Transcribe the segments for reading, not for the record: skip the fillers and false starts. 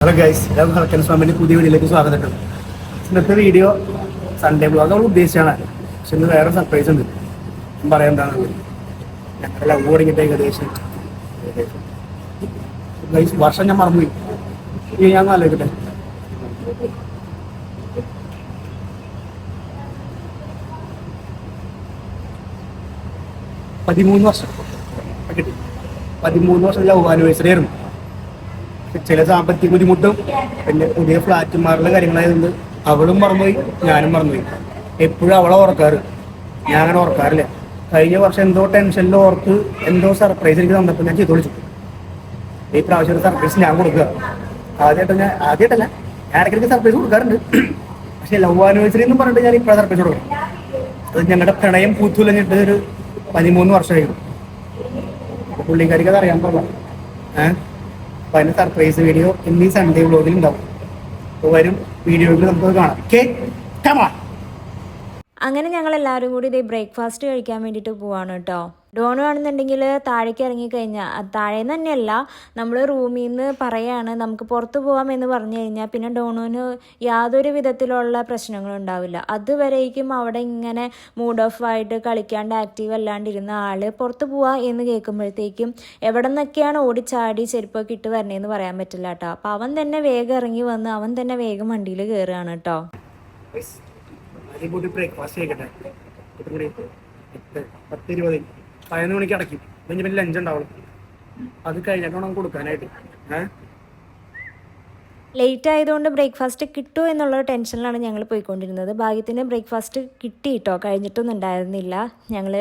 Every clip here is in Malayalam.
ഹലോ ഗൈസ്, എല്ലാവർക്കും ഹൽക്കൻസ് ഫാമിലി പുതിയ വീഡിയോയിലേക്ക് സ്വാഗതം. ഇന്നത്തെ വീഡിയോ സൺഡേ ബ്ലോഗ് നമ്മൾ ഉദ്ദേശിച്ചാണ്. പക്ഷെ ഇന്ന് വേറെ സർപ്രൈസ് ഉണ്ട്. പറയാൻ എന്താണ്, ഞങ്ങളുടെ ലവ് തുടങ്ങിയിട്ട് ഏകദേശം ഗൈസ് വർഷം ഞാൻ മറന്നുപോയി. ഞാൻ ആലോചിക്കട്ടെ, 13 വർഷം കിട്ടി. 13 വർഷം ലവ് ആനിവേഴ്സറി ആയിരുന്നു. ചില സാമ്പത്തിക ബുദ്ധിമുട്ടും പിന്നെ പുതിയ ഫ്ലാറ്റ് മാറുള്ള കാര്യങ്ങളായതുകൊണ്ട് അവളും മറന്നുപോയി, ഞാനും മറന്നുപോയി. എപ്പോഴും അവളെ ഓർക്കാറ്, ഞാൻ അങ്ങനെ ഓർക്കാറില്ല. കഴിഞ്ഞ വർഷം എന്തോ ടെൻഷനിൽ ഓർത്ത് എന്തോ സർപ്രൈസ് എനിക്ക് തന്നപ്പോൾ ഞാൻ ചെയ്ത് വിളിച്ചു. ഈ പ്രാവശ്യം ഒരു സർപ്രൈസ് ഞാൻ കൊടുക്കുക. ആദ്യമായിട്ടല്ല, ഞാൻ ഇടയ്ക്കിടയ്ക്ക് സർപ്രൈസ് കൊടുക്കാറുണ്ട്. പക്ഷെ ലവ് ആനിവേഴ്സറി എന്ന് പറഞ്ഞിട്ട് ഞാൻ ഇപ്പോഴാണ് സർപ്രൈസ് കൊടുക്കും. അത് ഞങ്ങളുടെ പ്രണയം പൂത്തുലഞ്ഞിട്ട് ഒരു 13 വർഷമായിരുന്നു. പുള്ളിക്കാരിക്ക് അത് അറിയാൻ പാടില്ല. അപ്പൊ അതിന്റെ സർപ്രൈസ് വീഡിയോ ഇന്ന് ഈ സൺഡേ വ്ലോഗിൽ ഉണ്ടാവും. അപ്പോൾ വരും വീഡിയോയിൽ നമുക്ക് കാണാം. Okay, come on. അങ്ങനെ ഞങ്ങൾ എല്ലാവരും കൂടി ഇതേ ബ്രേക്ക്ഫാസ്റ്റ് കഴിക്കാൻ വേണ്ടിയിട്ട് പോവാണ് കേട്ടോ. ഡോണു ആണെന്നുണ്ടെങ്കിൽ താഴേക്ക് ഇറങ്ങിക്കഴിഞ്ഞാൽ, താഴേന്ന് തന്നെയല്ല, നമ്മൾ റൂമിൽ നിന്ന് പറയാണ് നമുക്ക് പുറത്ത് പോകാം എന്ന് പറഞ്ഞു കഴിഞ്ഞാൽ പിന്നെ ഡോണുവിന് യാതൊരു വിധത്തിലുള്ള പ്രശ്നങ്ങളും ഉണ്ടാവില്ല. അതുവരേക്കും അവിടെ ഇങ്ങനെ മൂഡ് ഓഫ് ആയിട്ട് കളിക്കാണ്ട് ആക്റ്റീവ് അല്ലാണ്ടിരുന്ന ആൾ പുറത്ത് പോവാ എന്ന് കേൾക്കുമ്പോഴത്തേക്കും എവിടെ നിന്നൊക്കെയാണ് ഓടിച്ചാടി ചെരുപ്പൊക്കെ ഇട്ട് വരണേന്ന് പറയാൻ പറ്റില്ല കേട്ടോ. അപ്പം അവൻ തന്നെ വേഗം ഇറങ്ങി വന്ന് അവൻ തന്നെ വേഗം വണ്ടിയിൽ കയറുകയാണ് കേട്ടോ. ബ്രേക്ക്ഫാസ്റ്റ് കഴിക്കട്ടെ. 10:20 11 മണിക്ക് അടയ്ക്കും. പിന്നെ ലഞ്ച് ഉണ്ടാവുള്ളൂ. അത് കഴിഞ്ഞിട്ട് വേണം കൊടുക്കാനായിട്ട്. ലേറ്റ് ആയതുകൊണ്ട് ബ്രേക്ക്ഫാസ്റ്റ് കിട്ടുമോ എന്നുള്ള ടെൻഷനിലാണ് ഞങ്ങൾ പോയിക്കൊണ്ടിരുന്നത്. ഭാഗ്യത്തിന് ബ്രേക്ക്ഫാസ്റ്റ് കിട്ടി കേട്ടോ, കഴിഞ്ഞിട്ടൊന്നും ഉണ്ടായിരുന്നില്ല. ഞങ്ങൾ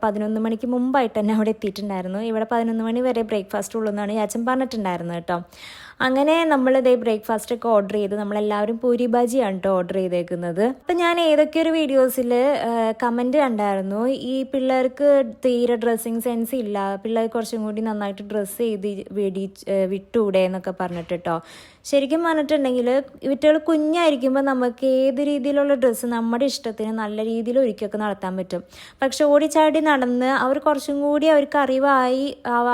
11 മണിക്ക് മുമ്പായിട്ട് തന്നെ അവിടെ എത്തിയിട്ടുണ്ടായിരുന്നു. ഇവിടെ 11 മണി വരെ ബ്രേക്ക്ഫാസ്റ്റ് ഉള്ളൂ എന്നാണ് യാച്ചൻ പറഞ്ഞിട്ടുണ്ടായിരുന്നത് കേട്ടോ. അങ്ങനെ നമ്മളിതേ ബ്രേക്ക്ഫാസ്റ്റ് ഒക്കെ ഓർഡർ ചെയ്ത് നമ്മളെല്ലാവരും പൂരി ഭാജിയാണ് കേട്ടോ ഓർഡർ ചെയ്തേക്കുന്നത്. അപ്പം ഞാൻ ഏതൊക്കെ ഒരു വീഡിയോസിൽ കമൻറ്റ് കണ്ടായിരുന്നു, ഈ പിള്ളേർക്ക് തീരെ ഡ്രസ്സിങ് സെൻസ് ഇല്ല, പിള്ളേർ കുറച്ചും കൂടി നന്നായിട്ട് ഡ്രസ്സ് ചെയ്ത് വിട്ടൂടെ എന്നൊക്കെ പറഞ്ഞിട്ട് കേട്ടോ. ശരിക്കും പറഞ്ഞിട്ടുണ്ടെങ്കിൽ ഇവറ്റകൾ കുഞ്ഞായിരിക്കുമ്പോൾ നമുക്ക് ഏത് രീതിയിലുള്ള ഡ്രസ്സ് നമ്മുടെ ഇഷ്ടത്തിന് നല്ല രീതിയിൽ ഒരുക്കിയൊക്കെ നടത്താൻ പറ്റും. പക്ഷെ ഓടിച്ചാടി നടന്ന് അവർ കുറച്ചും കൂടി അവർക്ക് അറിവായി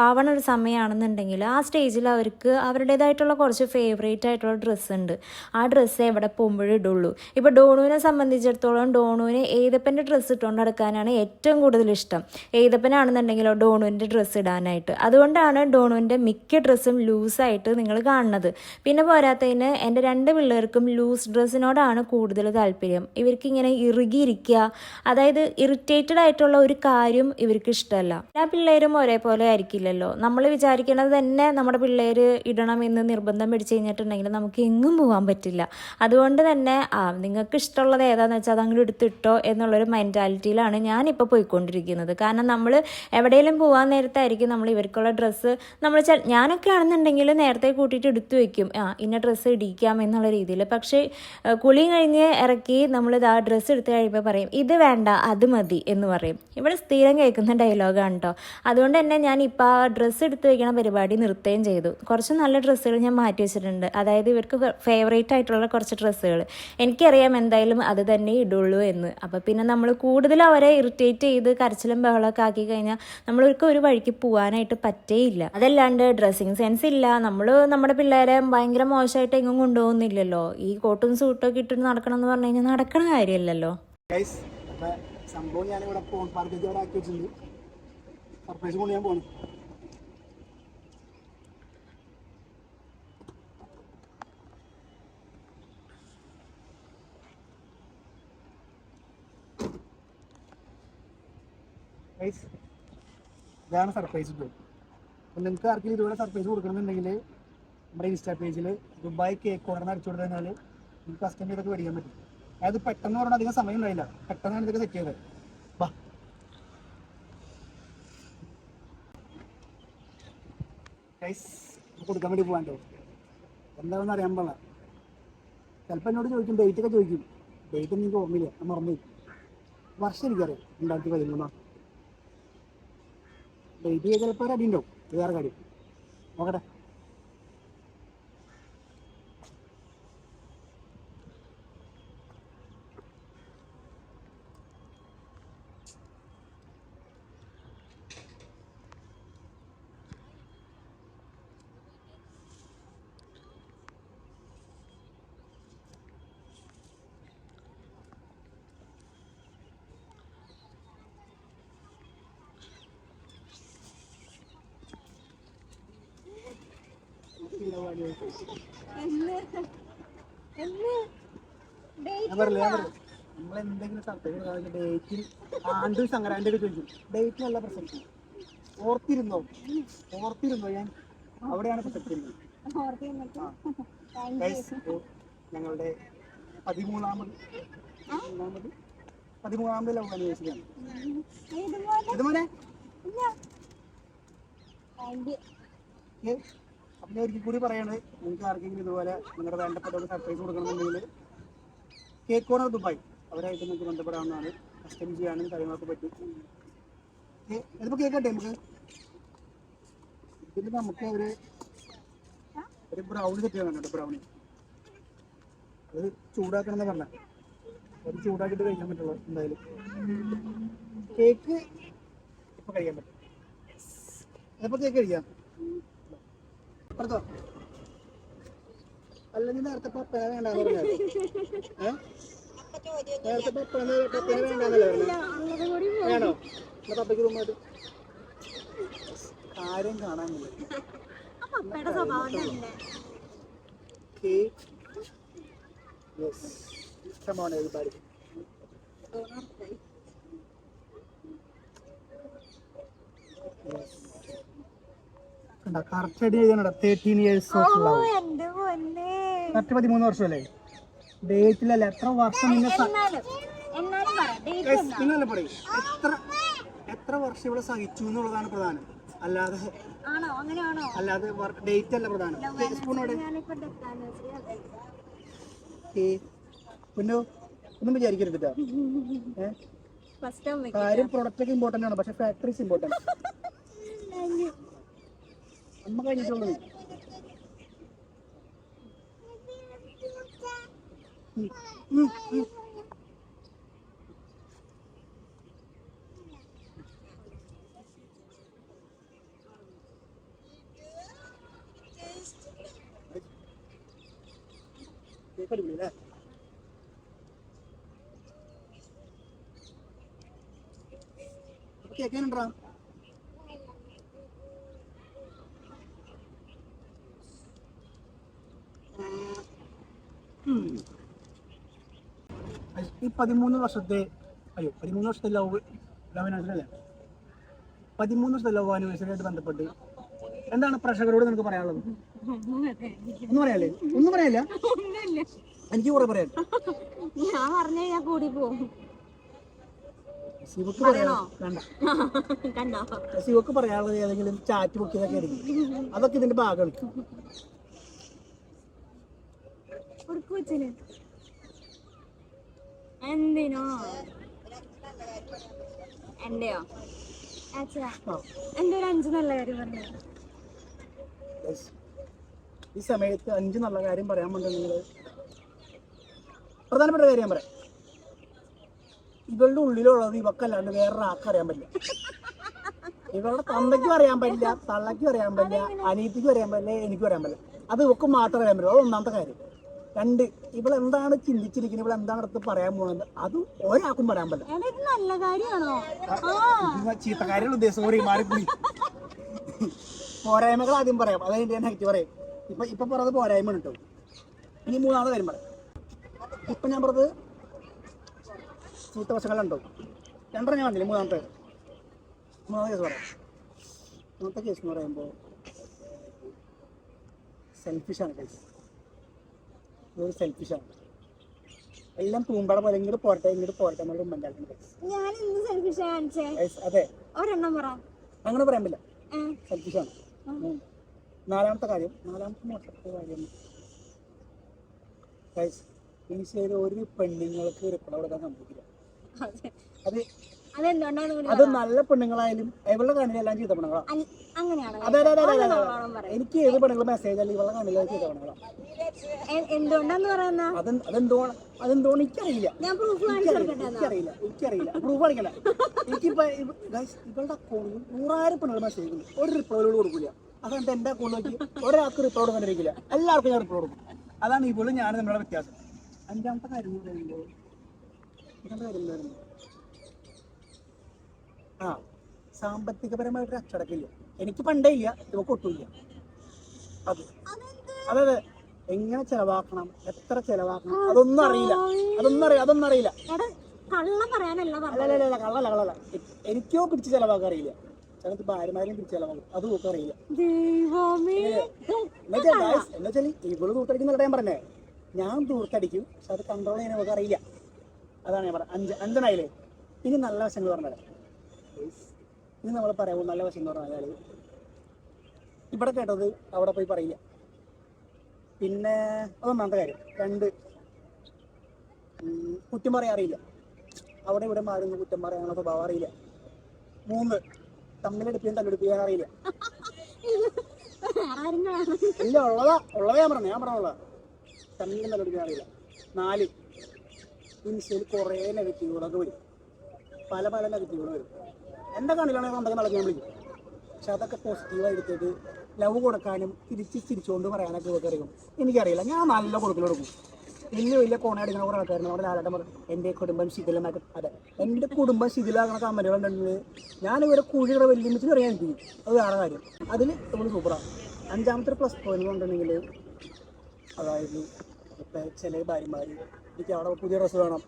ആവണ ഒരു സമയമാണെന്നുണ്ടെങ്കിൽ ആ സ്റ്റേജിൽ അവർക്ക് അവരുടേതായിട്ടുള്ള കുറച്ച് ഫേവറേറ്റ് ആയിട്ടുള്ള ഡ്രസ്സ് ഉണ്ട്. ആ ഡ്രസ്സ് എവിടെ പോകുമ്പോഴും ഇടുള്ളൂ. ഇപ്പോൾ ഡോണുവിനെ സംബന്ധിച്ചിടത്തോളം ഡോണുവിന് എയ്തപ്പൻ്റെ ഡ്രസ്സ് ഇട്ടുകൊണ്ട് നടക്കാനാണ് ഏറ്റവും കൂടുതൽ ഇഷ്ടം. എയ്തപ്പനാണെന്നുണ്ടെങ്കിലോ ഡോണുവിൻ്റെ ഡ്രസ്സ് ഇടാനായിട്ട്. അതുകൊണ്ടാണ് ഡോണുവിൻ്റെ മിക്ക ഡ്രസ്സും ലൂസായിട്ട് നിങ്ങൾ കാണുന്നത്. പിന്നെ പോരാത്തതിന് എൻ്റെ 2 പിള്ളേർക്കും ലൂസ് ഡ്രസ്സിനോടാണ് കൂടുതൽ താല്പര്യം. ഇവർക്ക് ഇങ്ങനെ ഇറുകിയിരിക്കുക, അതായത് ഇറിറ്റേറ്റഡ് ആയിട്ടുള്ള ഒരു കാര്യം ഇവർക്ക് ഇഷ്ടമല്ല. എല്ലാ പിള്ളേരും ഒരേപോലെ ആയിരിക്കില്ലല്ലോ. നമ്മൾ വിചാരിക്കുന്നത് തന്നെ നമ്മുടെ പിള്ളേർ ഇടണമെന്ന് നിർബന്ധം പിടിച്ചു കഴിഞ്ഞിട്ടുണ്ടെങ്കിൽ നമുക്ക് എങ്ങും പോകാൻ പറ്റില്ല. അതുകൊണ്ട് തന്നെ നിങ്ങൾക്ക് ഇഷ്ടമുള്ളത് ഏതാണെന്ന് വെച്ചാൽ അതങ്ങോട്ട് എടുത്തിട്ടോ എന്നുള്ളൊരു മെൻറ്റാലിറ്റിയിലാണ് ഞാനിപ്പോൾ പോയിക്കൊണ്ടിരിക്കുന്നത്. കാരണം നമ്മൾ എവിടെയെങ്കിലും പോകാൻ നേരത്തായിരിക്കും നമ്മൾ ഇവർക്കുള്ള ഡ്രസ്സ് ഞാനൊക്കെ ആണെന്നുണ്ടെങ്കിൽ നേരത്തെ കൂട്ടിയിട്ട് എടുത്തു വയ്ക്കും, ഇന്ന ഡ്രസ്സ് ഇടിക്കാം എന്നുള്ള രീതിയിൽ. പക്ഷേ കുളിയും കഴിഞ്ഞ് ഇറക്കി നമ്മളിത് ആ ഡ്രസ്സ് എടുത്ത് കഴിയുമ്പോൾ പറയും ഇത് വേണ്ട അത് മതി എന്ന് പറയും. ഇവിടെ സ്ഥിരം കേൾക്കുന്ന ഡയലോഗാണ് കേട്ടോ. അതുകൊണ്ട് തന്നെ ഞാൻ ഇപ്പോൾ ആ ഡ്രസ്സ് എടുത്ത് വയ്ക്കണ പരിപാടി നിർത്തുകയും ചെയ്തു. കുറച്ച് നല്ല ഡ്രസ്സുകൾ ഞാൻ മാറ്റി വെച്ചിട്ടുണ്ട്. അതായത് ഇവർക്ക് ഫേവറേറ്റ് ആയിട്ടുള്ള കുറച്ച് ഡ്രസ്സുകൾ എനിക്കറിയാം എന്തായാലും അത് തന്നെ ഇടുള്ളൂ എന്ന്. അപ്പോൾ പിന്നെ നമ്മൾ കൂടുതൽ അവരെ ഇറിറ്റേറ്റ് ചെയ്ത് കരച്ചിലും ബഹളമൊക്കെ ആക്കി കഴിഞ്ഞാൽ നമ്മൾക്ക് ഒരു വഴിക്ക് പോകാനായിട്ട് പറ്റേയില്ല. അതല്ലാണ്ട് ഡ്രസ്സിങ് സെൻസ് ഇല്ല, നമ്മൾ നമ്മുടെ പിള്ളേരെ ഭയങ്കര മോശമായിട്ട് എങ്ങും കൊണ്ടുപോകുന്നില്ലല്ലോ. ഈ കോട്ടും സൂട്ടും ഒക്കെ ഇട്ടിട്ട് നടക്കണം എന്ന് പറഞ്ഞു കഴിഞ്ഞാൽ നടക്കണ കാര്യമല്ലല്ലോ. സംഭവം ഞാനിവിടെ ഫോൺ പാർക്കിൽ ആക്കി വെച്ചിട്ടുണ്ട്. സർപ്രൈസ് കൊണ്ട് ഞാൻ പോകണം. ഇതാണ് സർപ്രൈസ് ഇപ്പോൾ. അപ്പം നിങ്ങൾക്ക് ആർക്കും ഇതുപോലെ സർപ്രൈസ് കൊടുക്കണമെന്നുണ്ടെങ്കിൽ നമ്മുടെ ഇൻസ്റ്റാ പേജിൽ ദുബായ് കേക്ക് കോർണർ അടിച്ചു കൊടുത്തു കഴിഞ്ഞാൽ നിങ്ങൾക്ക് കസ്റ്റമർ ഇതൊക്കെ മേടിക്കാൻ പറ്റും. അതായത് പെട്ടെന്ന് പറഞ്ഞാൽ അധികം സമയം ഉണ്ടായില്ല, പെട്ടെന്നാണ് ഇതൊക്കെ സെറ്റ് ചെയ്തത്. വാ കൊടുക്കാൻ വേണ്ടി പോകാണ്ടോ എന്താണെന്ന് അറിയാൻ പാടില്ല. ചിലപ്പോൾ എന്നോട് ചോദിക്കും, ഡേറ്റ് ഒക്കെ ചോദിക്കും. ഡേറ്റ് ഒന്നും എനിക്ക് ഓർമ്മയില്ല, ഞാൻ മറന്നു. വർഷം എനിക്കറിയാം, 2013. ഡേറ്റ് ചിലപ്പോൾ ഒരു അടി ഉണ്ടാവും, വേറെ കാര്യം നോക്കട്ടെ. ഞാൻ പറഞ്ഞില്ല നമ്മൾ എന്തെങ്കിലും സർപ്രൈസ് ഡേറ്റിൽ ആണ്ട് സംക്രാന്തി ഒക്കെ ചോദിക്കും. ഡേറ്റിലല്ല പ്രസക്തി, ഓർത്തിരുന്നോ ഞാൻ അവിടെയാണ് പ്രസക്തി. ഞങ്ങളുടെ 13ാമത് ലവ് ആനിവേഴ്സറി ആണ്. ഇതുപോലെ അപ്പം ഞാൻ ഒരിക്കൽ കൂടി പറയണത്, നിങ്ങൾക്ക് ആർക്കെങ്കിലും ഇതുപോലെ നിങ്ങളുടെ വേണ്ടപ്പെട്ടവർക്ക് സർപ്രൈസ് കൊടുക്കണമെന്നുണ്ടെങ്കിൽ കേക്ക് കോർണർ ദുബായ് അവരായിട്ട് നിങ്ങൾക്ക് ബന്ധപ്പെടാവുന്നതാണ്. കസ്റ്റം ചെയ്യാനും കാര്യങ്ങളൊക്കെ പറ്റും. ഇതിപ്പോൾ കേൾക്കട്ടെ നമുക്ക്. ഇതിൽ നമുക്ക് ഒരു ബ്രൗണി സെറ്റ് ചെയ്യാൻ വേണ്ട. ബ്രൗണി അത് ചൂടാക്കണം എന്ന് പറഞ്ഞാൽ അത് ചൂടാക്കിയിട്ട് കഴിക്കാൻ പറ്റുള്ളൂ. എന്തായാലും കേക്ക് ഇപ്പൊ കഴിക്കാൻ പറ്റും. അതിപ്പോ കേക്ക് കഴിക്കാം. പറഞ്ഞോ, അല്ലെങ്കിൽ നേരത്തെ പപ്പന വേണ്ടെന്ന് പറഞ്ഞാൽ നേരത്തെ പപ്പന വേണ്ടെന്നല്ലേ പറഞ്ഞത്? വേണോ? എന്നാ പപ്പയ്ക്ക് റൂമായിട്ട് കാര്യം കാണാനില്ല. Cake come on everybody. Correct അടി എഴുതാനടാ 13 years of love. കറക്റ്റ് 13 വർഷമല്ലേ? ഡേറ്റിലല്ല, എത്ര വർഷം നിങ്ങളല്ലേ പറയും എത്ര വർഷം ഇവിടെ സഹിച്ചു എന്നുള്ളതാണ് പ്രധാനം. അല്ലാതെ ഡേറ്റ് അല്ല പ്രധാനം. പിന്നെ ഒന്നും വിചാരിക്കരുത് കേട്ടോ. കാര്യം പ്രൊഡക്റ്റ് ഒക്കെ ഇമ്പോർട്ടന്റ് ആണ്, പക്ഷെ ഫാക്ടറീസ് ഇമ്പോർട്ടന്റ്. അമ്മ കഴിഞ്ഞിട്ടുള്ളത് അടിപൊളിയല്ലേ? കേൾക്കാനുണ്ടാ? ഈ 13 വർഷത്തെ ലവ് ആനിവേഴ്സറി 13 വർഷത്തെ ലവ് ആനിവേഴ്സറി ആയിട്ട് ബന്ധപ്പെട്ട് എന്താണ് പ്രേക്ഷകരോട് നിനക്ക് പറയാനുള്ളത്? ഒന്നും പറയാനില്ല. എനിക്ക് കുറെ പറയാൻ. ഞാൻ പറഞ്ഞു ഞാൻ കൂടി പോകും. ശിവക്ക് പറയാനുള്ളത് ഏതെങ്കിലും ചാറ്റ് ബുക്കിലൊക്കെ ആയിരിക്കും. അതൊക്കെ ഇതിന്റെ ഭാഗമാണ്. എന്തിനോ എന്റെയോ എന്റെ ഒരു 5 നല്ല കാര്യം പറഞ്ഞു. ഈ സമയത്ത് 5 നല്ല കാര്യം പറയാൻ പറ്റുന്നത് പ്രധാനപ്പെട്ട കാര്യം ഞാൻ പറയാം. ഇവളുടെ ഉള്ളിലുള്ളത് ഇവക്കല്ലാണ്ട് വേറൊരാൾക്കും അറിയാൻ പറ്റില്ല. ഇവളുടെ തന്തയ്ക്കും അറിയാൻ പറ്റില്ല, തള്ളയ്ക്കും അറിയാൻ പറ്റില്ല, അനിയത്തിക്കും അറിയാൻ പറ്റില്ല, എനിക്കും അറിയാൻ പറ്റില്ല. അത് ഇവക്ക് മാത്രമേ അറിയാൻ പറ്റുള്ളൂ. അത് ഒന്നാമത്തെ കാര്യം. 2, ഇവളെന്താണ് ചിന്തിച്ചിരിക്കുന്നത്, ഇവളെന്താണ് അടുത്ത് പറയാൻ പോകുന്നത്, അത് ഒരാൾക്കും പറയാൻ പറ്റില്ല. നല്ല കാര്യമാണോ? ചീത്ത കാര്യമുള്ള ഉദ്ദേശം മാറിപ്പോയി. പോരായ്മകൾ ആദ്യം പറയാം, അതായത് നെഗറ്റീവ് പറയാം. ഇപ്പൊ പറഞ്ഞത് പോരായ്മ കിട്ടും. ഇനി 3ാമത്തെ കാര്യം പറയാം. ഇപ്പൊ ഞാൻ പറഞ്ഞത് ചീത്ത വശങ്ങളുണ്ടോ? 2 ഞാൻ പറഞ്ഞില്ലേ. 3ാമത്തെ കേസ് പറയാം. 3ാമത്തെ കേസ് എന്ന് പറയുമ്പോൾ സെൽഫിഷാണ് കേസ്. ഇതൊരു സെൽഫിഷാണ്. എല്ലാം തൂമ്പാട പോലെ ഇങ്ങോട്ട് പോരട്ടെ എന്നൊരു മെന്റാലിറ്റി. അതെ, അങ്ങനെ പറയാൻ പറ്റില്ല. സെൽഫിഷാണ്. 4ാമത്തെ കാര്യം, 4ാമത്തെ മോശത്തെ കാര്യം ഈസിയായി ഒരു പെണ്ണുങ്ങൾക്ക് റിപ്ലൈ കൊടുക്കാൻ സംഭവിക്കില്ല. അത് നല്ല പെണ്ണുങ്ങളായാലും ഇവളുടെ കണ്ണിലെല്ലാം ചീത്ത പെണ്ണുങ്ങളാണ്. അതെ, എനിക്ക് ഏത് പെണ്ണുങ്ങൾ മെസ്സേജ് അല്ല ഇവളുടെ കണ്ണിലെല്ലാം ചീത്ത പെണ്ണുങ്ങളാണ്. അതെന്തോ എനിക്കറിയില്ല. പ്രൂഫ് കാണിക്കല. എനിക്കിപ്പോ ഇവളുടെ അക്കൗണ്ടിൽ 100,000 പെണ്ണുങ്ങൾ മെസ്സേജ് ഉണ്ട്, ഒരു റിപ്ലൈ കൊടുക്കില്ല. അതുകൊണ്ട് എന്റെ അക്കൗണ്ട് നോക്കി ഒരാൾക്ക് റിപ്ലൈ കൊടുക്കാനിരിക്കില്ല, എല്ലാവർക്കും ഞാൻ റിപ്ലൈ കൊടുക്കും. അതാണ് ഇവളും ഞാനും തമ്മിലുള്ള വ്യത്യാസം. 5ാമത്തെ കാര്യം എന്ന് പറയുമ്പോൾ സാമ്പത്തികപരമായിട്ടൊരു അച്ചടക്കില്ല. എനിക്ക് പണ്ടേ ഇല്ല, ഇവക്ക് ഒട്ടുമില്ല. അത് അതെ എങ്ങനെ ചെലവാക്കണം, എത്ര ചെലവാക്കണം, അതൊന്നും അറിയില്ല. കള്ളം പറയാനല്ല അല്ലല്ല കള്ളല്ല. എനിക്കോ പിടിച്ച് ചെലവാക്കാൻ അറിയില്ല. ചിലത് ഭാര്യമാരെയും പിടിച്ച് ചെലവാക്കും, അത് നോക്കാൻ അറിയില്ല. എന്നുവെച്ചാൽ ഇവള് ദൂർത്തടിക്കുന്ന ഞാൻ പറഞ്ഞേ, ഞാൻ ദൂർത്തടിക്കും, പക്ഷെ അത് കൺട്രോൾ ചെയ്യാൻ നമുക്ക് അറിയില്ല. അതാണ് ഞാൻ പറഞ്ഞത്. അഞ്ചെണ്ണായില്ലേ. ഇനി നല്ല വശങ്ങൾ പറഞ്ഞാൽ, ഇനി നമ്മൾ പറയാമോ നല്ല വശം എന്ന് പറഞ്ഞാൽ, ഇവിടെ കേട്ടത് അവിടെ പോയി പറയില്ല. പിന്നെ അതൊന്നാമത്തെ കാര്യം. 2, കുറ്റം പറയാൻ അറിയില്ല. അവിടെ ഇവിടെ മാറുന്ന കുറ്റം പറയാനുള്ള സ്വഭാവം അറിയില്ല. 3, തമ്മിലെടുപ്പിക്കാൻ തല്ലെടുപ്പിക്കാൻ അറിയില്ല. ഇല്ല, ഉള്ളതാ ഞാൻ പറഞ്ഞുള്ള തമ്മിലും തല്ലെടുപ്പിക്കാൻ അറിയില്ല. 4, ഇൻസ്റ്റയിൽ കുറേ നെഗറ്റീവുകളൊക്കെ വരും. പല നെഗറ്റീവുകൾ വരും. എൻ്റെ കണ്ണിലാണെങ്കിൽ എന്തൊക്കെ നടക്കാൻ വിളിക്കും. പക്ഷെ അതൊക്കെ പോസിറ്റീവായി എടുത്തിട്ട് ലവ് കൊടുക്കാനും തിരിച്ചുകൊണ്ട് പറയാനൊക്കെ ഇതൊക്കെ അറിയും. എനിക്കറിയില്ല. ഞാൻ നല്ല കൊടുക്കും. വലിയ കോണയടിക്കുന്ന കുറേ ആൾക്കാരുണ്ട്. അവിടെ ലാലേട്ടൻ പറഞ്ഞു എൻ്റെ കുടുംബം ശിഥിലമാക്കും. അതെ, എൻ്റെ കുടുംബം ശിഥിലാക്കുന്ന കമന്റുകൾ ഉണ്ടെങ്കിൽ ഞാനിവരെ കുഴിയുടെ വെല്ലുമിച്ച് അറിയാൻ ചെയ്യും. അത് വേറെ കാര്യം. അതിൽ നമ്മൾ സൂപ്പറാണ്. 5ാമത്തെ പ്ലസ് പോയിന്റ് കൊണ്ടുണ്ടെങ്കിൽ, അതായത് ഇപ്പം ചില ഭാര്യമാർ എനിക്ക് അവിടെ പുതിയ ഡ്രസ്സ് വേണം,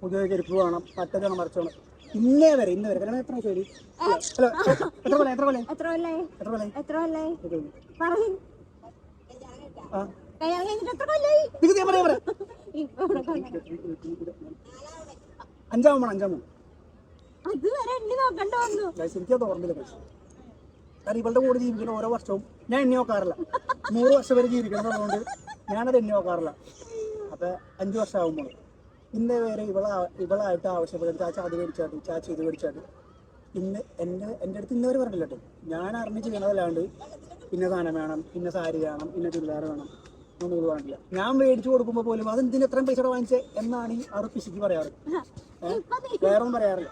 പുതിയ ചെരുപ്പ് വേണം, മറ്റേത് വേണം, മറിച്ച് വേണം. ഇന്നേ വരെ കാരണം എത്ര ശരി എത്ര എനിക്കത് ഓർമ്മയില്ല. കാരണം ഇവളുടെ കൂടെ ജീവിക്കുന്ന ഓരോ വർഷവും ഞാൻ എണ്ണി നോക്കാറില്ല. 100 വർഷം വരെ ജീവിക്കുന്നതുകൊണ്ട് ഞാനത് എണ്ണി നോക്കാറില്ല. അപ്പൊ 5 വർഷം ആകുമ്പോൾ ഇന്നേ വരെ ഇവളായിട്ട് ആവശ്യപ്പെടും ചാച്ച അത് മേടിച്ചാട്ട്, ചാച്ച ഇത് മേടിച്ചാട്ട്. ഇന്ന് എൻ്റെ അടുത്ത് ഇന്നവരെ പറഞ്ഞില്ല കേട്ടോ. ഞാൻ അറിഞ്ഞ് ചെയ്യണതല്ലാണ്ട് ഇന്ന സാധനം വേണം, ഇന്ന സാരി വേണം, ഇന്ന ചുരിദാർ വേണം ഒന്നും ഇത് വേണ്ടില്ല. ഞാൻ മേടിച്ചു കൊടുക്കുമ്പോൾ പോലും അതെന്തിന് എത്രയും പൈസ വാങ്ങിച്ചേ എന്നാണ് ഈ ആറ് പിശിക്ക് പറയാറ്. വേറെ ഒന്നും പറയാറില്ല.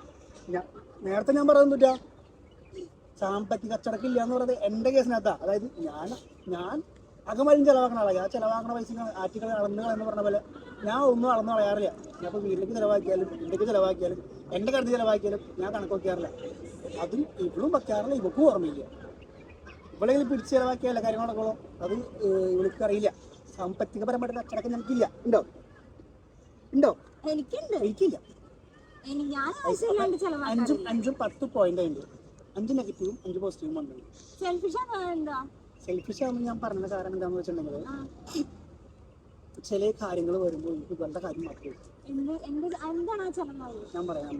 നേരത്തെ ഞാൻ പറയുന്നില്ല സാമ്പത്തിക കച്ചടക്കില്ല എന്ന് പറയുന്നത് എൻ്റെ കേസിനകത്താ. അതായത് ഞാൻ അകമലിഞ്ഞ് ചിലവാക്കണ ആളാണ്. ഞാൻ ചിലവാക്കണ പൈസ ആറ്റുകൾ അളന്നുകൾ എന്ന് പറഞ്ഞ പോലെ ഞാൻ ഒന്നും അളന്നു കളയാറില്ല. ഞാൻ ഇപ്പോൾ വീട്ടിലേക്ക് ചിലവാക്കിയാലും ഇന്ത്യക്ക് ചിലവാക്കിയാലും എൻ്റെ കരുതി ചിലവാക്കിയാലും ഞാൻ കണക്ക് വയ്ക്കാറില്ല. അതും ഇവളും വയ്ക്കാറില്ല, ഇവക്കും ഓർമ്മയില്ല. ഇവളെങ്കിലും പിടിച്ച് ചിലവാക്കിയല്ല കാര്യങ്ങളൊക്കെ അത് ഇവൾക്ക് അറിയില്ല. സാമ്പത്തികപരമായിട്ട് കച്ചടക്കം നമുക്കില്ല. ഉണ്ടോ? എനിക്കില്ല. 5 10 പോയിന്റ് ഉണ്ട്. 5 നെഗറ്റീവും 5 പോസിറ്റീവും ഉണ്ട്. സെൽഫിഷ് ആണെന്ന് ഞാൻ പറഞ്ഞ കാരണം എന്താണെന്ന് വെച്ചിട്ടുണ്ടെങ്കിൽ, ചില കാര്യങ്ങൾ വരുമ്പോൾ എനിക്ക് ഇവരുടെ കാര്യം മാത്രമേ ഞാൻ പറയാം.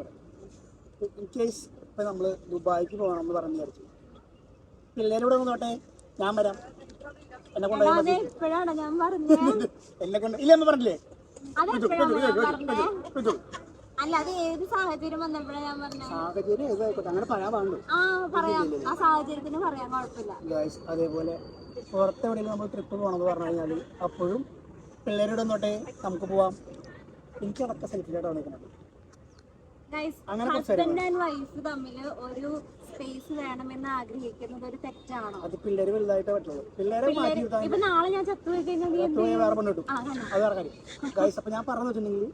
ഇൻ കേസ് ഇപ്പം നമ്മൾ ദുബായിക്ക് പോകണമെന്ന് പറഞ്ഞു വിചാരിച്ചു. പിള്ളേരോട് നോട്ടെ, ഞാൻ വരാം, എന്നെ കൊണ്ടുപോയാൽ മതി. എന്നെ കൊണ്ട് ഇല്ല എന്ന് പറഞ്ഞില്ലേ? സാഹചര്യം ഏതായിക്കോട്ടെ, അങ്ങനെ പറയാൻ പാടുള്ളൂ. അതേപോലെ പുറത്തെവിടെയെങ്കിലും നമ്മൾ ട്രിപ്പ് പോകണമെന്ന് പറഞ്ഞു കഴിഞ്ഞാൽ അപ്പോഴും പിള്ളേരോട് നോട്ടെ നമുക്ക് പോവാം. എനിക്ക് അതൊക്കെ സെൽഫിലായിട്ട് വന്നിരിക്കുന്നത്. ഹസ്ബൻഡ് ആൻഡ് വൈഫ് തമ്മിൽ ഒരു സ്പേസ് വേണമെന്ന് ആഗ്രഹിക്കുന്നത് ഒരു തെറ്റാണോ? അത് പിള്ളേര് വലുതായിട്ടേ പറ്റുള്ളൂ. പിള്ളേരെ മാറ്റി ഇപ്പൊ നാളെ ഞാൻ ചത്തുപോയി കഴിഞ്ഞാൽ വേറെ പണിട്ടു. അത് വേറെ കാര്യം. ഗൈസ്, അപ്പൊ ഞാൻ പറഞ്ഞു വെച്ചിട്ടുണ്ടെങ്കിൽ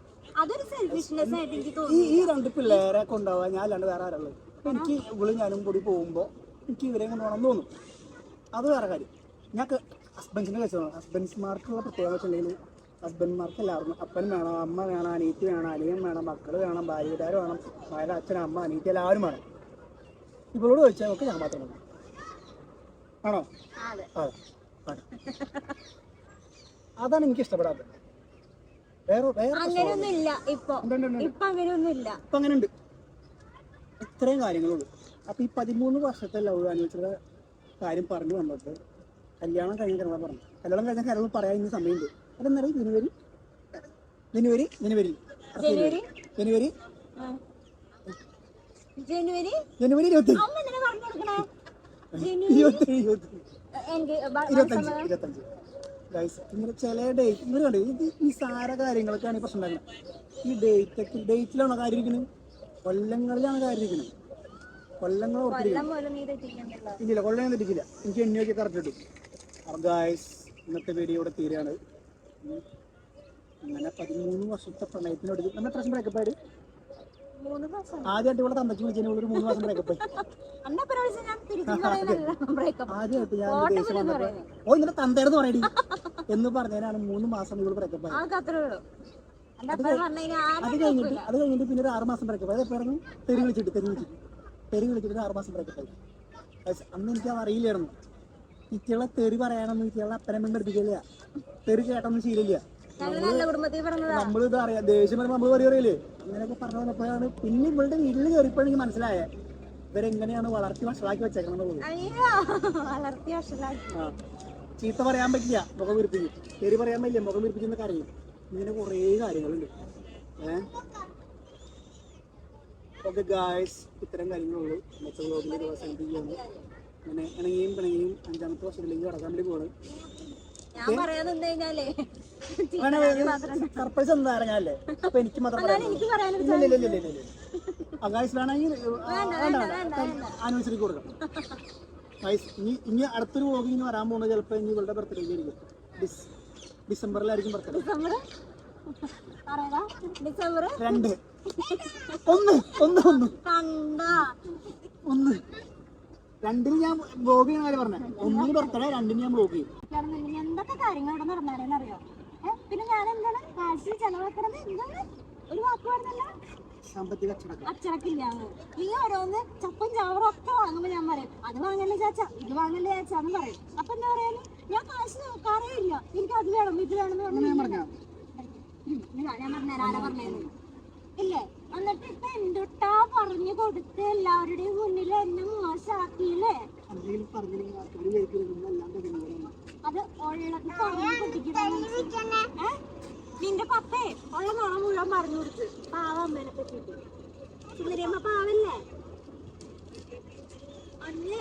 അതൊരു സെൽഫിഷ്നെസ് ആയിട്ട് എനിക്ക് തോന്നുന്നു. ഈ 2 പിള്ളേരെ കൊണ്ടുപോകാൻ ഞാൻ അല്ലാണ്ട് വേറെ ആരുള്ളത്. എനിക്ക് ഇവളും ഞാനും കൂടി പോകുമ്പോൾ എനിക്ക് ഇവരെയും കൊണ്ടുപോകണം തോന്നും. അത് വേറെ കാര്യം. ഞാൻ ഹസ്ബൻഡ്സിന്റെ കേസ് വേണം. ഹസ്ബൻഡ്സ്മാർക്കുള്ള പ്രത്യേകത വെച്ചിട്ടുണ്ടെങ്കിൽ ഹസ്ബൻഡ്മാർക്ക് എല്ലാവർക്കും അപ്പൻ വേണം, അമ്മ വേണം, അനീത്തി വേണം, അനിയൻ വേണം, മക്കൾ വേണം, ഭാര്യക്കാർ വേണം, ഭാര്യ, അച്ഛൻ, അമ്മ, അനീത്തി എല്ലാവരും വേണം. ഇവളോട് ചോദിച്ചാൽ നമുക്ക് ഞാൻ മാത്രം മതി. ആണോ? അതെ. അതാണ് എനിക്ക് ഇഷ്ടപ്പെടാത്തത്. ഇപ്പൊ അങ്ങനെയുണ്ട്. ഇത്രയും കാര്യങ്ങളുള്ളൂ. അപ്പൊ ഈ 13 വർഷത്തെ ലവ് അനുഭവിച്ചുള്ള കാര്യം പറഞ്ഞു വന്നിട്ട് കല്യാണം കഴിഞ്ഞ കിടന്നാൽ പറഞ്ഞു. കല്യാണം കഴിഞ്ഞ കാര്യങ്ങൾ പറയാൻ ഇന്ന് സമയമുണ്ട്. അതെന്നറിയാം, ജനുവരി 25. ഇങ്ങനെ ചില ഡേറ്റ് ഇവരുണ്ട്. ഈ സാര കാര്യങ്ങളൊക്കെയാണ് ഈ പ്രശ്നം ഉണ്ടാക്കുന്നത്. ഈ ഡേറ്റിലാണോ കാര്യം ഇരിക്കുന്നത്? കൊല്ലങ്ങളിലാണ് കാര്യം ഇരിക്കുന്നത്. കൊല്ലങ്ങൾ ഇല്ല, കൊല്ലം തെറ്റിക്കില്ല. എനിക്ക് എണ്ണിയൊക്കെ കറക്റ്റ് കിട്ടും. ഗായ്സ്, ഇന്നത്തെ വീഡിയോ ഇവിടെ തീരെയാണ്. അങ്ങനെ 13 വർഷത്തെ പ്രണയത്തിനോട് നമ്മൾ എത്ര വർഷം ബ്രേക്കപ്പ് ആയിട്ട്? ആദ്യമായിട്ട് ഇവിടെ തന്തയ്ക്ക് വിളിച്ചതിന് ഒരു 3 മാസം ബ്രേക്കപ്പ് ആയി. ആദ്യമായിട്ട് ഞാൻ ദേഷ്യം വന്നപ്പോ ഇന്നത്തെ തന്തയെന്ന് പറയടി. എന്ന് പറഞ്ഞതിനാണ് 3 മാസം ഇവള് ബ്രേക്കപ്പ് ആയത്. അത്രേ ഉള്ളൂ. അത് കഴിഞ്ഞിട്ട് പിന്നെ ഒരു 6 മാസം ബ്രേക്കപ്പ് ആയത്. എപ്പോഴും തെറി വിളിച്ചിട്ട് 6 മാസം ബ്രേക്കപ്പ് ആയി. അന്ന് എനിക്ക് അത് അറിയില്ലായിരുന്നു. ഇത്തിയുള്ള തെറി പറയാനൊന്നും ഇത്തിയുള്ള അപ്പനമ്മ പഠിപ്പിക്കില്ല, തെറി കേട്ടൊന്നും ശീലില്ല. നമ്മളിത് അറിയാം, ദേഷ്യം വരുമ്പോൾ നമ്മൾ പറയറിയില്ലേ, അങ്ങനെയൊക്കെ പറഞ്ഞു വന്നപ്പോഴാണ് പിന്നെ ഇവളുടെ വീട്ടിൽ കയറിയപ്പോൾ എനിക്ക് മനസ്സിലായേ ഇവരെങ്ങനെയാണ് വളർത്തി വഷളാക്കി വെച്ചേക്കണമെന്നുള്ളത്. ചീത്ത പറയാൻ പറ്റില്ല, മുഖം വീർപ്പിക്കും. തെറി പറയാൻ പറ്റില്ല, മുഖം വീർപ്പിക്കുന്ന കാര്യം. ഇങ്ങനെ കുറേ കാര്യങ്ങളുണ്ട്. ഓക്കെ ഗായ്സ്, ഇത്തരം കാര്യങ്ങളുള്ളൂ. മറ്റു വ്ലോഗിൻ്റെ ദിവസം ചെയ്യുന്നു. അങ്ങനെ ഇണങ്ങിയും പിണങ്ങിയും 5ാമത്തെ വർഷത്തിലേക്ക് കടക്കാൻ വേണ്ടി പോകണം. സർപ്രൈസ് എന്താ അറിഞ്ഞാലേ, അപ്പൊ എനിക്ക് മാത്രം ഗായ്സ് വേണമെങ്കിൽ ആനിവേഴ്സറിക്ക് കൊടുക്കാം. ഗായ്സ് ഇനി അടുത്തൊരു വ്ലോഗ് ഇനി വരാൻ പോകുന്നത് ചിലപ്പോൾ ഇനി ഇവളുടെ ബർത്ത്ഡേക്ക് ആയിരിക്കും. ഡിസംബറിലായിരിക്കും ബർത്ത്ഡേ. 2 ഞാൻ ബ്ലോഗ് ചെയ്യുന്ന കാര്യം പറഞ്ഞേ. 1 ബർത്ത്ഡേ, 2 ഞാൻ ബ്ലോഗ് ചെയ്യും. എന്തൊക്കെ കാര്യങ്ങൾ ഇവിടെ നടന്നാലെന്നറിയോ? പിന്നെ ഞാൻ എന്താണ് കാശ് ചെലവാക്കണത്? എന്താണ് ഒരു വാക്ക് പറഞ്ഞല്ല, സാമ്പത്തിക അച്ചടക്കില്ലാന്ന്. നീ ഓരോന്ന് ചപ്പും ചവറും ഒക്കെ വാങ്ങുമ്പോ ഞാൻ പറയും അത് വാങ്ങല്ലേ ചാച്ച, ഇത് വാങ്ങല്ലേ ചാച്ചാന്ന് പറയും. അപ്പൊ എന്താ പറയാന്, ഞാൻ കാശ് നോക്കാറേ ഇല്ല. എനിക്ക് അത് വേണം ഇത് വേണം എന്ന് പറഞ്ഞാ ഞാൻ പറഞ്ഞേരാ, ആരാ പറഞ്ഞേന്ന് ഇല്ലേ? എന്നിട്ട് ഇപ്പൊ എന്തുട്ടാ പറഞ്ഞു കൊടുത്ത് എല്ലാവരുടെയും മുന്നിൽ എന്നെ മോശമാക്കിയില്ലേ? അത് ഉള്ളത് പറഞ്ഞു പൊട്ടിക്കുന്ന നിന്റെ പപ്പേ ഉള്ള നുണ മുഴുവൻ പറഞ്ഞു കൊടുത്ത് പാവ അമ്മേനെ പറ്റിട്ട്. സുന്ദരിയമ്മ പാവല്ലേ? അന്ന്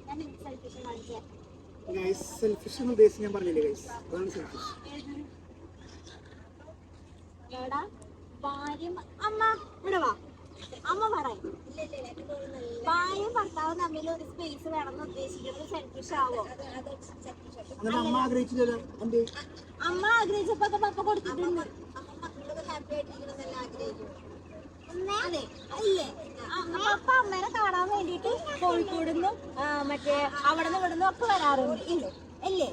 ഞാൻ സെൽഫിഷ് കാണിച്ചേ. സെൽഫിഷ് എന്ന് ഉദ്ദേശിച്ച് ഞാൻ പറഞ്ഞില്ലേ ഗൈസ്, അതാണ് സെൽഫിഷ്. ഭാര്യയും അമ്മ ഇവിടെ വാ, അമ്മ പറയും ഭാര്യയും ഭർത്താവും തമ്മിൽ ഒരു സ്പേസ് വേണമെന്ന് ഉദ്ദേശിക്കുന്നത് സെൽഫിഷ് ആവോ? അമ്മ ആഗ്രഹിച്ചപ്പോ പപ്പ കൊടുത്തിട്ടുണ്ട്. അതെ ഇല്ലേ? പപ്പ അമ്മേനെ കാണാൻ വേണ്ടിട്ട് കോഴിക്കോടുന്നും മറ്റേ അവിടെ നിന്ന് ഇവിടെ നിന്നും ഒക്കെ വരാറുണ്ട് ഇല്ലേ? അല്ലേ?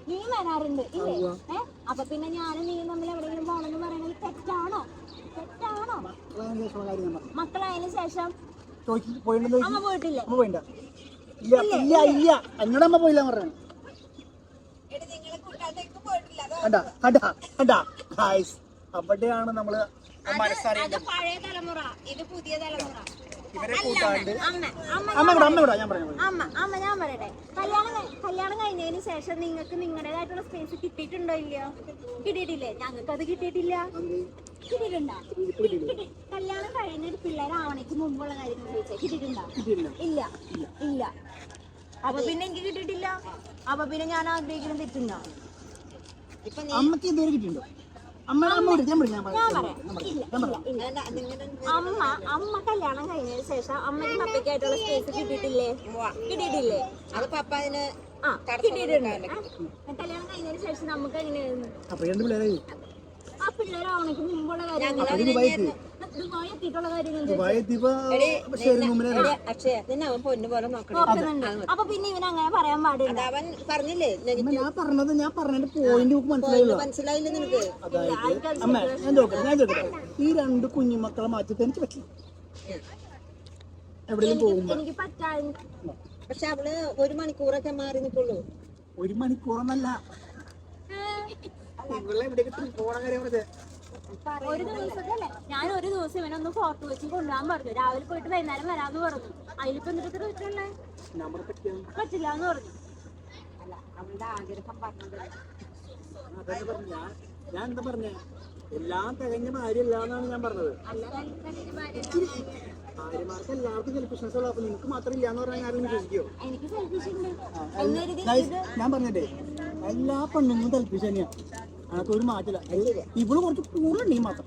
നീ വരാറുണ്ട് ഇല്ലേ? അപ്പൊ പിന്നെ ഞാനും നീ തമ്മിൽ എവിടെയെങ്കിലും പോണെന്ന് പറയുന്നത് തെറ്റാണോ? തെറ്റാണോ? മക്കളായതിനു ശേഷം അമ്മ പോയിട്ടില്ലേ? അവിടെയാണ് നമ്മള് പഴയ തലമുറ, ഇത് പുതിയ തലമുറ. അമ്മ ഞാൻ പറയട്ടെ, കല്യാണം കഴിഞ്ഞതിന് ശേഷം നിങ്ങൾക്ക് നിങ്ങളുടേതായിട്ടുള്ള സ്പേസ് കിട്ടിയിട്ടുണ്ടോ ഇല്ലയോ? കിട്ടിയിട്ടില്ലേ? ഞങ്ങൾക്ക് അത് കിട്ടിയിട്ടില്ല. കിട്ടിയിട്ടുണ്ടോ? കല്യാണം കഴിഞ്ഞൊരു പിള്ളേരാവണേക്ക് മുമ്പുള്ള കാര്യങ്ങൾ ചോദിച്ചാൽ കിട്ടിയിട്ടുണ്ടോ? ഇല്ല ഇല്ല. അപ്പൊ പിന്നെ എനിക്ക് കിട്ടിയിട്ടില്ല. അപ്പൊ പിന്നെ ഞാൻ ആഗ്രഹിക്കുന്നത് തെറ്റുണ്ടോ? ഇപ്പൊ അമ്മക്ക് ഇതുവരെ കിട്ടിയിട്ടുണ്ടോ? അമ്മ കല്യാണം കഴിഞ്ഞതിന് ശേഷം അമ്മയ്ക്ക് പപ്പയ്ക്കായിട്ടുള്ള സ്പേസ് കിട്ടിയിട്ടില്ലേ? കിട്ടിയിട്ടില്ലേ? അത് പപ്പ അതിന് കിട്ടിയിട്ടുണ്ട്. കല്യാണം കഴിഞ്ഞതിന് ശേഷം നമുക്ക് എങ്ങനെയായിരുന്നു ആ പിള്ളേരാവണേക്ക് മുമ്പുള്ള കാര്യങ്ങൾ എത്തിയിട്ടുള്ള അപ്പൊ പിന്നെ ഇവൻ അങ്ങനെ പറയാൻ പാടില്ല. അവൻ പറഞ്ഞില്ലേ ഞാൻ പറഞ്ഞതിന്റെ പോയിന്റ് മനസ്സിലായില്ല നിനക്ക്? ഞാൻ ചോദിക്കട്ടെ, ഈ 2 കുഞ്ഞുമക്കളെ മാറ്റിട്ട് എനിക്ക് പറ്റില്ല. എവിടെയും പോകുമ്പോ എനിക്ക് പറ്റാൻ. പക്ഷെ അവള് 1 മണിക്കൂറൊക്കെ മാറി നിൽക്കുള്ളൂ. 1 മണിക്കൂറൊന്നല്ല, ഒരു ദിവസത്തല്ലേ? ഞാൻ ഒരു ദിവസം ഇവനൊന്ന് ഫോട്ടോ വെച്ച് കൊണ്ടുപോകാൻ പറഞ്ഞു. രാവിലെ പോയിട്ട് വൈകുന്നേരം വരാന്ന് പറഞ്ഞു. അതിലിപ്പോ എന്തൊക്കെ പറ്റല്ലേ? പറ്റില്ല എന്ന് പറഞ്ഞു. അല്ല അവളുടെ ആഗ്രഹം പറഞ്ഞത്. ഞാൻ എന്താ പറഞ്ഞേ, എല്ലാം തികഞ്ഞ ഭാര്യല്ലാന്നാണ് ഞാൻ പറഞ്ഞത്. ഭാര്യമാർക്ക് എല്ലാവർക്കും സെൽഫിഷ്നസ് ഉള്ള, അപ്പൊ നിനക്ക് മാത്രം ഇല്ലാന്ന് പറഞ്ഞാൽ ആരും വിശ്വസിക്കോ? ഞാൻ പറഞ്ഞേ, എല്ലാ പെണ്ണുങ്ങളും സെൽഫിഷ് തന്നെയാണ്. അതൊക്കെ ഒരു മാറ്റില്ല. ഇവള് കുറച്ച് കൂടുതലുണ്ട് ഈ മാത്രം.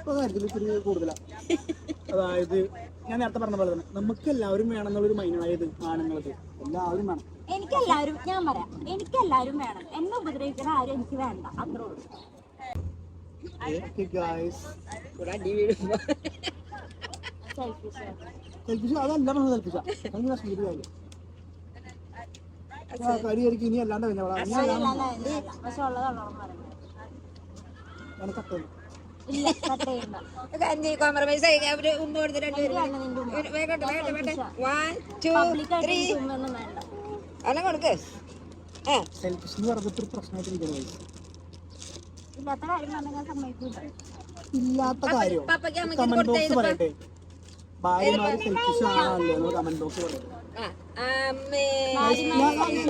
കാര്യത്തിൽ ഇത്തിരി കൂടുതലാ. അതായത് ഞാൻ നേരത്തെ പറഞ്ഞ പോലെ തന്നെ നമുക്ക് എല്ലാവരും വേണം എന്നുള്ളൊരു മൈൻഡായത് ആണുങ്ങൾക്ക്. എല്ലാവരും വേണം. എനിക്കെല്ലാവരും, ഞാൻ പറയാം, എനിക്കെല്ലാവരും വേണം. എന്നെ ഉപദ്രവിക്കുന്ന ആരും എനിക്ക് വേണ്ട. അത്രേ ഉള്ളൂ. സെൽഫിഷ് അതല്ല പറഞ്ഞത്. സെൽഫിഷാ കാര്യം കരിയായിരിക്കും ഇനി അല്ലാണ്ട് കഴിഞ്ഞോളാം പക്ഷെ ഉള്ളതാണോളം പറയുന്നത് ഞാൻ കട്ടുള്ളൂ ഇല്ല കട്ട് ചെയ്യണ്ട കോംപ്രമൈസ് അവര് ഉമ്മ കൊടുത്ത് രണ്ടുപേരും വേഗട്ടെ വേഗട്ടെ 1 2 3 ഒന്നും വേണ്ട അന്നെ കൊടുക്ക് സെൽഫിഷ് എന്ന് പറഞ്ഞിട്ട് ഒരു പ്രശ്നമായിട്ട് ഇരിക്കുന്നത് ഇല്ലാത്ത കാര്യം പറഞ്ഞാൽ ഞാൻ സമ്മതിക്കൂല ഇല്ലാത്ത കാര്യം പപ്പയ്ക്ക് അമ്മയ്ക്ക് കമന്റ് ബോക്സ് കൊടുത്തത് പറയട്ടെ ഭാര്യമാര് സെൽഫിഷ് ആണല്ലോ കമന്റ് ബോക്സ് പറയട്ടെ അമ്മേ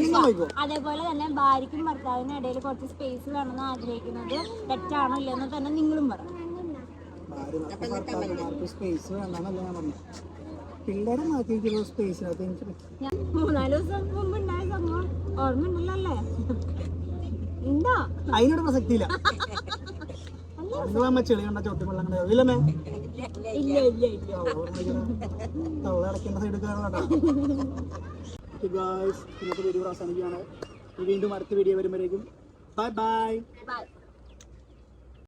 സമ്മതിക്കോ അതേപോലെ തന്നെ ഭാര്യയ്ക്കും ഭർത്താവിനും ഇടയിൽ കുറച്ച് സ്പേസ് വേണമെന്ന് ആഗ്രഹിക്കുന്നത് തെറ്റാണോ ഇല്ലെന്ന് തന്നെ നിങ്ങളും പറഞ്ഞു ഭാര്യമാർക്ക് ഭർത്താക്കന്മാർക്ക് സ്പേസ് വേണമെന്നല്ല ഞാൻ പറഞ്ഞു പിള്ളേരെ മാറ്റിയിരിക്കുന്ന സ്പേസിനകത്ത് എനിക്ക് ഞാൻ 3-4 ദിവസം മുമ്പ് ഉണ്ടായ സംഭവം ഓർമ്മയുണ്ടല്ലോ അല്ലേ ഉണ്ടോ അതിനോട് പ്രസക്തിയില്ല അമ്മ ചെളി കണ്ട ചോട്ടി വെള്ളം കണ്ടോ ഇല്ലമ്മേ ഇല്ല ഇല്ല ഇല്ല തള്ളടക്കേണ്ട സൈഡ് കയറണോ ഗായ്സ് ഇന്നത്തെ വീഡിയോ അവസാനിക്കുകയാണ് വീണ്ടും അടുത്ത വീഡിയോ വരുമ്പോഴേക്കും ബൈ ബൈ ബൈ